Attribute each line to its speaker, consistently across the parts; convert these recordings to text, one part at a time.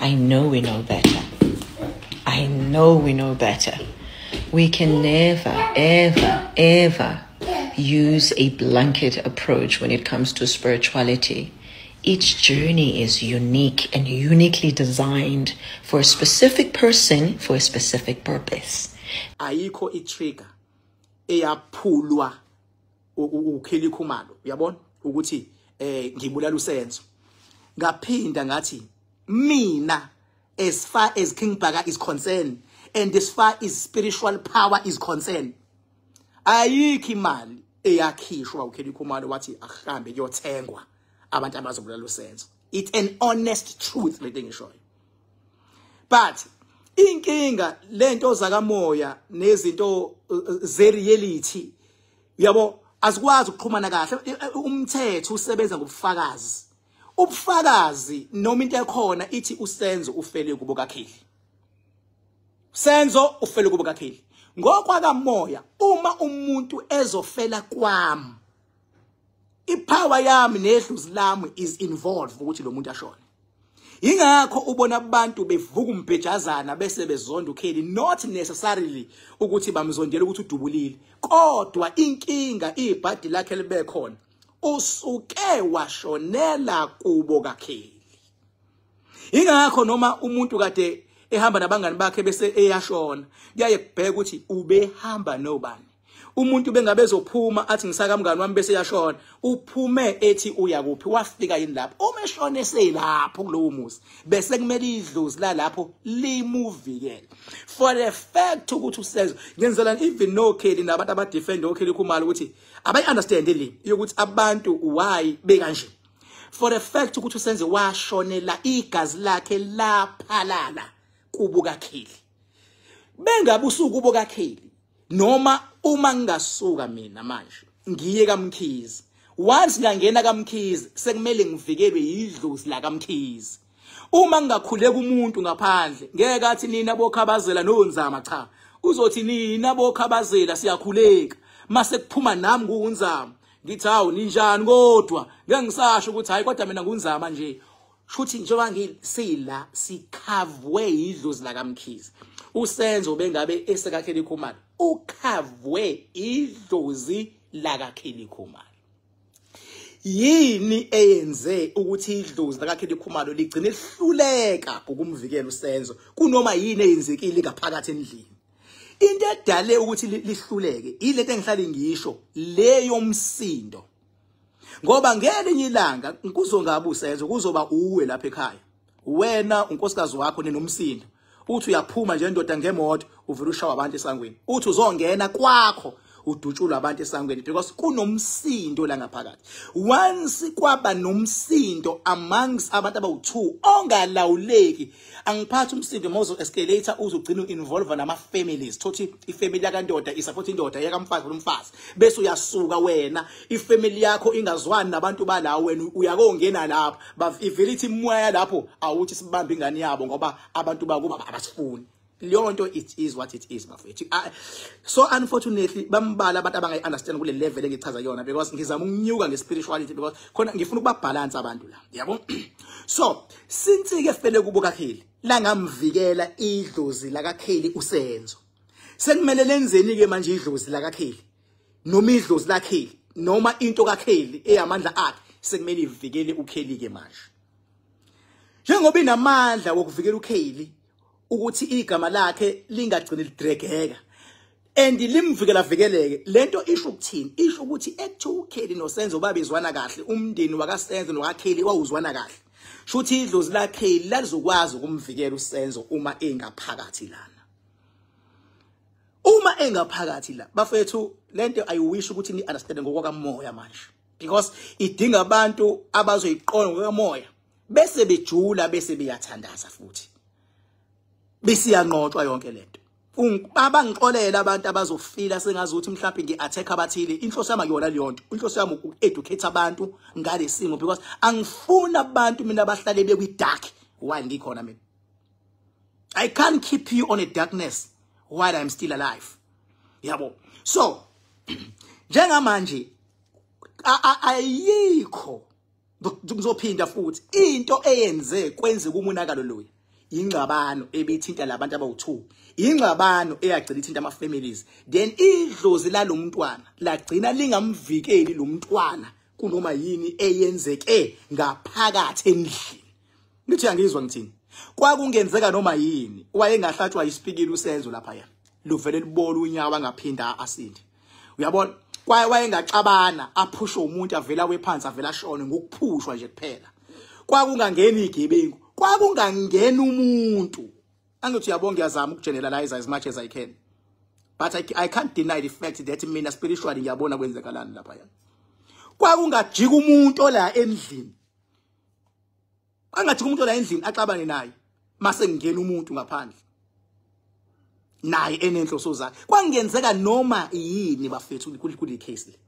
Speaker 1: I know we know better. I know we know better. We can never, ever, ever use a blanket approach when it comes to spirituality. Each journey is unique and uniquely designed for a specific person for a specific purpose.
Speaker 2: Ayikho i-trigger eyaphulwa uKelly Khumalo, uyabona ukuthi ngibulala usenzo. Ngaphinda ngathi mina, as far as King Bhaka is concerned and as far as spiritual power is concerned, ayikho imali eyakhishwa uKelly Khumalo wathi ahambe kuyothengwa abantu abazobulala usenzo. It's an honest truth lento ngishoyo. But inkinga lento zakamoya nezinto ze-reality, yabo, azikwazi ukuxhumana kahle. Umthetho usebenza ngobufakazi. Ubufakazi noma into ekhona ithi usenzo ufele kubo kaKelly. Senzo ufele kubo kaKelly. Ngokwakamoya, uma umuntu ezofela kwami, ipower yami nedluzi lami is involved ukuthi lo muntu ashone. Ingakho ubona abantu bevuka umbhejazana bese bezonda uKelly, not necessarily ukuthi bamzondela ukuthi udubulile, kodwa inkinga ibhadi lakhe libe khona, usuke washonela kubo kaKelly. Ingakho noma umuntu kade ehamba nabangani bakhe bese eyashona, kuyaye kubheka ukuthi ubehamba nobani. Umuntu bengabezophuma athi ngisaka mngani wami bese yashona, uphume ethi uya kuphi, wafika yini lapho. Uma eshona eselapho kulowo muzi, bese kumele idlozi la lapho limuvikele. For the fact ukuthi usenzo ngenzela even no Kelly nabantu abadefend uKelly Khumalo ukuthi abayi understand le yokuthi abantu why bekanje. For the fact ukuthi usenzo washonela igazi lakhe laphalala kubo kaKelly. Bengabe usuku kubo kaKelly noma uma ngingasuka mina manje ngiye kaMkhize, once ngangena kaMkhize sekumele ngivikelwe yidlozi la kaMkhize. Uma ngingakhuleka umuntu ngaphandle ngeke athi nina bokhabazela nonzama, cha, uzothi nina bokhabazela siyakhuleka. Mase kuphuma nami kuunzama ngithi hawu ninjani, kodwa ngeke ngisasho ukuthi hayi kodwa mina ngunzama nje. Shuthi njengoba ngisila sikhavwe yidlozi la kaMkhize. Usenzo bengabe esekaKelly Khumalo ukhavwe idlozi la kaKelly Khumalo. Yini eyenze ukuthi idlozi la kaKelly Khumalo ligcine lihluleka ukumvikela usenzo kunoma yini eyenzekile ngaphakathi endlini? Into edale ukuthi lihluleke ilento engihlali ngisho leyo umsindo. Ngoba ngelinye ilanga kuzongabe usenzo kuzoba uwe lapha ekhaya, wena unkosikazi wakho nenomsindo, uthi uyaphuma nje ndoda ngemoto uvela ushawa abantu esangweni, uthi uzongena kwakho udutshula abantu esangweni because kunomsindo la ngaphakathi. Once kwaba nomsindo amongst abantu abawu2 ongalawuleki, angiphathi umsindo mozo escalator uzogcina uinvolve nama families. Thothi ifamily yakandoda isupport indoda yakamfazi nomfazi, bese uyasuka wena ifamily yakho ingazwani nabantu balawo, wena uyakongena lapha bavilithi moya lapho awuthi sibambe ingane yabo ngoba abantu bakuba abasifuni. Leonto, it is what it is, mafethu. So unfortunately bambala abantu abangayi understand kule level engichaza yona because ngizama ukunyuka ngespirituality because khona ngifuna ukuba balance abantu la, yabo. So since ke fele kubo kaKelly la ngamvikela idlozi la kaKelly usenzo, sekumele lenzeni ke manje idlozi la kaKelly noma idlozi la kaKelly noma into kaKelly eyamandla akhe sekumele ivikele uKelly ke manje. Njengoba inamandla wokuvikela uKelly ukuthi igama lakhe lingagcini lidregeka and limvikela vikeleke, lento isho ukuthini? Isho ukuthi ethu uKelly nosenzo babezwana kahle, umndeni wakasenzo nokaKelly wawuzwana kahle. Shuthi idlozi laKelly lalizokwazi ukumvikela usenzo uma engaphakathi lana. Uma engaphakathi la bafethu, lento I wish ukuthi ni understand ngokwakamoya manje because idinga abantu abazoyiqonda ngokwakamoya bese bejula bese beyathandaza futhi bese yanqotshwa yonke lento. Abangixolela abantu abazofila sengazi ukuthi mhlawumbe ngiattack abathile, inhloso yami akuyona leyonto. Inhloso yami ueducate abantu ngale simo because angifuna abantu mina abahlale bekwi dark while ngikhona mina. I can't keep you on a darkness while I'm still alive. Yabo. So njengamanje ayikho ngizophinda futhi into eyenze kwenze kumonakalo loyo ingxabano ebithinta labantu abawu2 ingxabano eyagcina ithinta ama families then idlozi lalomntwana lagcina lingamvikeli lo mntwana kunoma yini eyenzeke ngaphakathi endlini. Ngithi angizwa ngithini kwakungenzeka noma yini wayengahlatshwa isipikili usenzo lapha ya luvele libona unyawo angaphinda asindi. Uyabona wayengaxabana aphushe umuntu avela wephansi avela ashone ngokuphushwa nje kuphela. Kwakungangeni igebengu kwakungangeni umuntu. Angithi uyabona ngiyazama ukugeneralize as much as I can, but I can't deny the fact that mina spiritually ngiyabona kwenzekalani lapha yana. Kwakungajika umuntu ola endlini angajika umuntu ola endlini axabane naye mase ngena umuntu ngaphandle naye enenhloso zakhe. Kwangenzeka noma yini bafethu kule case le,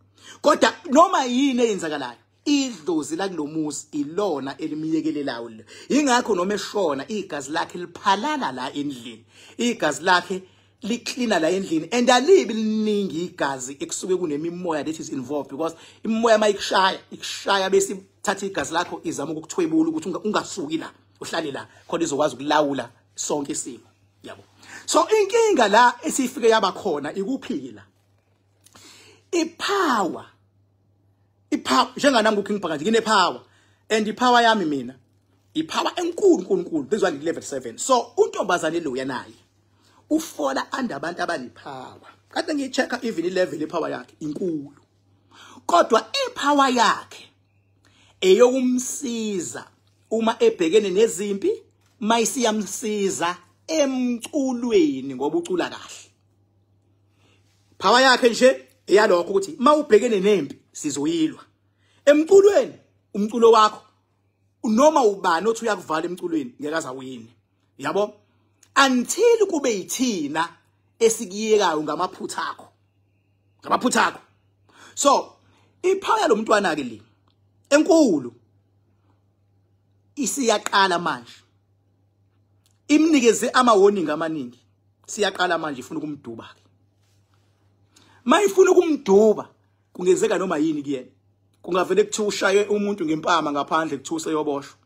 Speaker 2: kodwa noma yini eyenzakalayo idlozi la kulomuzi ilona elimiyekelelayo le. Ingakho noma eshona igazi lakhe liphalala la endlini, igazi lakhe licleana la endlini and alibi liningi igazi ekusuke kunemimoya that is involved, because imimoya mayikushaya bese thatha igazi lakho izama ukukuthwebula ukuthi ungasuki la uhlale la khona izokwazi ukulawula sonke isimo. Yabo, so inkinga la esifike yaba khona ikuphi la ipower njenganami kuking phakathi ngine power and ipower yami mina ipower enkulu bezwa ngi level 7. So untombazane lo yanayi ufola under abantu abalipower. Kade ngichecka even level ipower yakhe inkulu, kodwa ipower yakhe eyokumsiza uma ebhekene nezimpi mayisiyamsiza emculweni ngoba ucula kahle. Power yakhe nje eyalokho ukuthi mawubhekene nempi sizoyilwa emculweni. Umculo wakho noma ubani othi uyakuvala emculweni ngeke azawini. Yabo, until kube yithina esikiyekayo ngamaphutha akho. So ipower lo mntwana ke le enkulu isiyaqala manje, imnikeze ama warning amaningi. Siyaqala manje ifuna ukumduba ke. Mayifuna ukumduba kungenzeka noma yini kuyena. Kungavele kuthiwa ushaye umuntu ngempama ngaphandle kuthiwa seyoboshwa.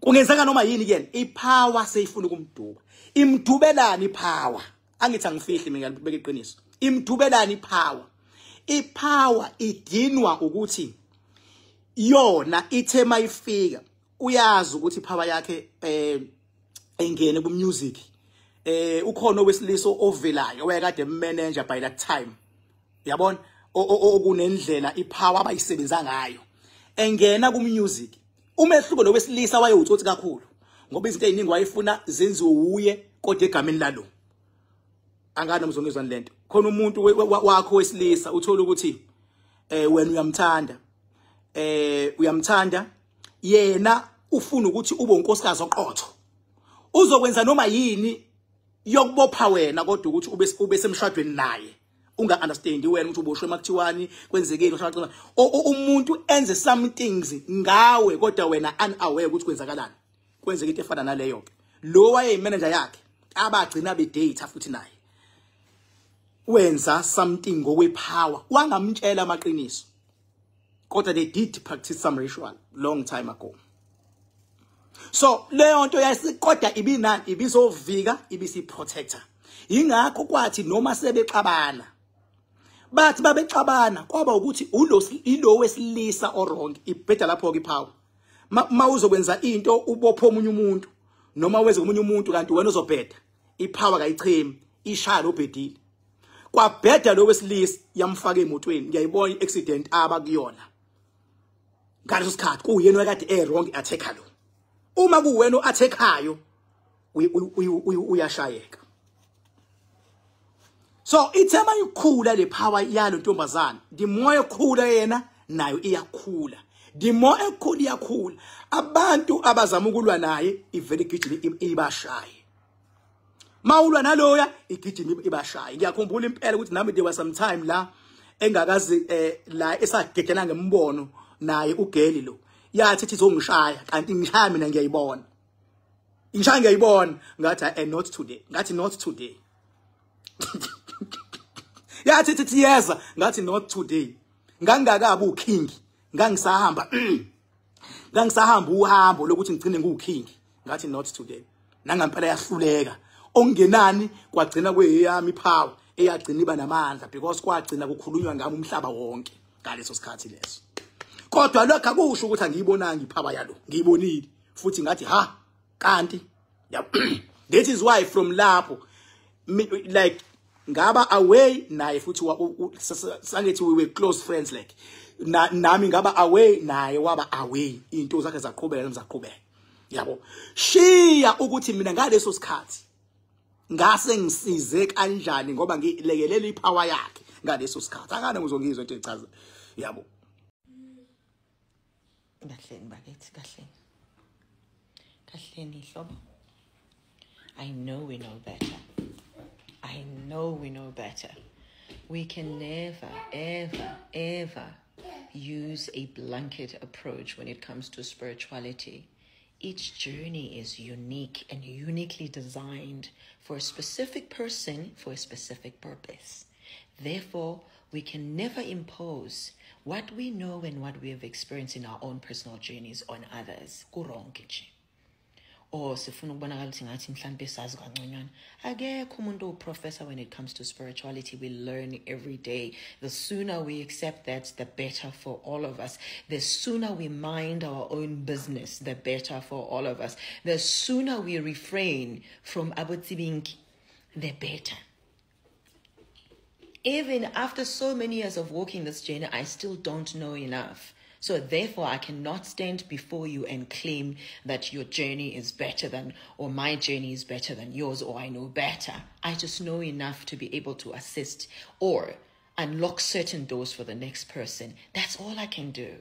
Speaker 2: Kungenzeka noma yini kuyena. Ipower seyifuna ukumduba. Imdubelani ipower? Angithi angifihli mina ngibeke iqiniso. Imdubelani ipower? Ipower idinwa ukuthi yona ithe mayifika uyazi ukuthi ipower yakhe engene ku music. Ukhona owesiliso ovelayo oyekade manager by that time. Yabona okunendlela ipower abayisebenza ngayo engena ku music. Umehluko lo wesilisa wayewutsotsi kakhulu ngoba izinto eziningi wayefuna zenziwe uye kodwa egameni lalo. Angana mzongezwana lento. Khona umuntu wakho wesilisa uthola ukuthi wena uyamthanda yena ufuna ukuthi ube unkosikazi oqotho. Uzokwenza noma yini yokubopha wena kodwa ukuthi ube semshadweni naye. Unga understand wena ukuthi uboshwe makuthiwani kwenzekile ushaqina umuntu enze some things ngawe kodwa wena unaware ukuthi kwenzakalani. Kwenzeka into efana naleyo ke. Lo waye manager yakhe abagcina be data futhi naye wenza something ngokwepower wangamtshela amaqiniso, kodwa they did practice some ritual long time ago. So leyo nto yasikodwa ibinani ibizovika ibisi protector. Ingakho kwathi noma sebexabana bathi babexabana kwaba ukuthi ilo wesilisa orong ibheda lapho ke ipower. Mawuzokwenza into ubopha omunye umuntu noma wenze omunye umuntu kanti wena uzobheda ipower kayichemi ishaya obhedile. Kwabheda lo wesilisa yamfaka emotweni ngiyayibona iaccident aba kuyona. Ngaleso sikhathi kuyena ekade wrong attacker lo. Uma kuwena oattackayo uyashayeka. So ithema ikhula le power yalo ntombazana, the more ekhula yena nayo iyakhula. The more ekhula iyakhula. Abantu abazama ukulwa naye ivele igijima ibashaye. Mawulwa naloya igijima ibashaye. Ngiyakhumbula impela ukuthi nami there was some time la engakazi la esagegena ngembono naye ugeli lo. Yathi izongishaya kanti ngishaya mina ngiyayibona. Ngishaya ngiyayibona ngathi not today. Ngathi not today. Yathi yeza ngathi not today. Ngangakabi uking. Ngangisahamba uhambo lokuthi ngicine ngiuking. Ngathi not today. nangampela yahluleka ongenani kwagcina kweyami power eyagcina iba namandla because kwagcina kukhulunywa ngami umhlaba wonke ngaleso sikhathi leso. Kodwa lokho akusho ukuthi angiyibonanga iphaba yalo, ngiyibonile futhi ngathi ha kanti that is why from lapho like ngaba away naye futhi sangithi we were close friends like nami ngaba away naye waba away into zakhe zaqhubeka yabo. Shiya ukuthi mina ngaleso sikhathi ngase ngisize kanjani ngoba ngilekelela ipower yakhe ngaleso sikhathi. Angane ngizongizwa into echaza yabo.
Speaker 1: Kahleni bakithi, kahleni hlobo. I know we know better. I know we know better. We can never, ever, ever use a blanket approach when it comes to spirituality. Each journey is unique and uniquely designed for a specific person for a specific purpose. Therefore, we can never impose what we know and what we have experienced in our own personal journeys on others. Kuronke nje. Or sifuna ukubonakala ukuthi ngathi mhlambe sazi kangconywana. Akekho umuntu oprofessor when it comes to spirituality. We learn every day. The sooner we accept that, the better for all of us. The sooner we mind our own business, the better for all of us. The sooner we refrain from abutsibinki, the better. Even after so many years of walking this journey, I still don't know enough. So therefore, I cannot stand before you and claim that your journey is better than, or my journey is better than yours, or I know better. I just know enough to be able to assist or unlock certain doors for the next person. That's all I can do.